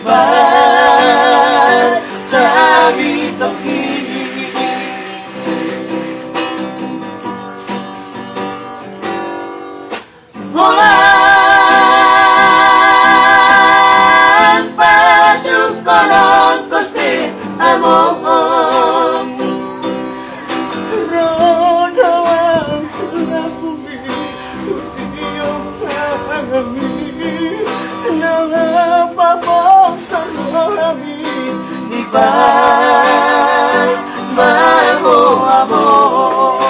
Ibar sabi toki Holang padu konon kosme among Rodo ang tulang bumi Utiyong kami Nalapapong sa kami Ibas Mago among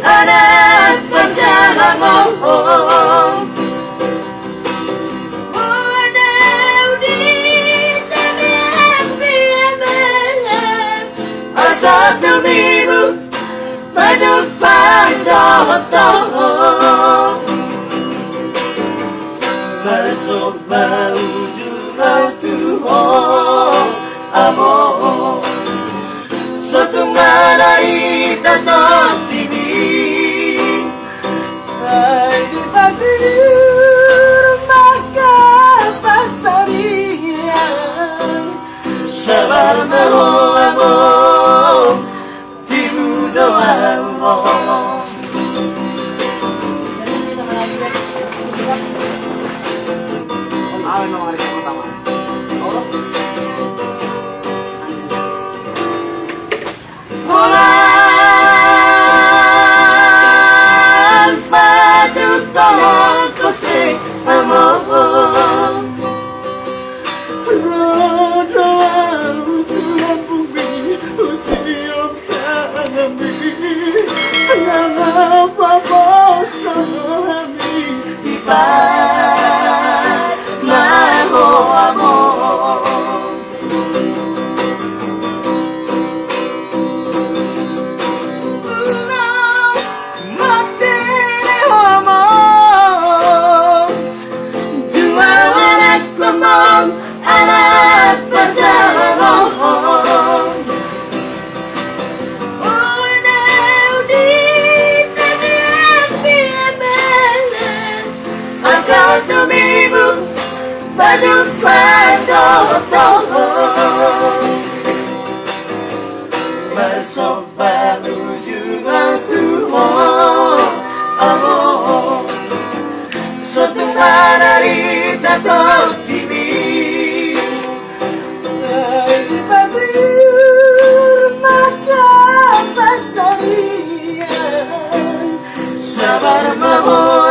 Anak Perjalang Asa tumimu Baju pandotong Masuk bau jurau tuho Amo Satu marai tatot ini Saya dipati rumah kapasarian Sabar maho among Tibu doa umum Ano ang hari pertama? Holang padu konon kosme among Rodo ang tulang bumi Utiyong kami Nalapapos sa kami Ibas Mago among Anak Perjalang Asal tumimu Baju pandotong Masuk baru juga tuh Amo Suatu hari tatot kimi Sabar maho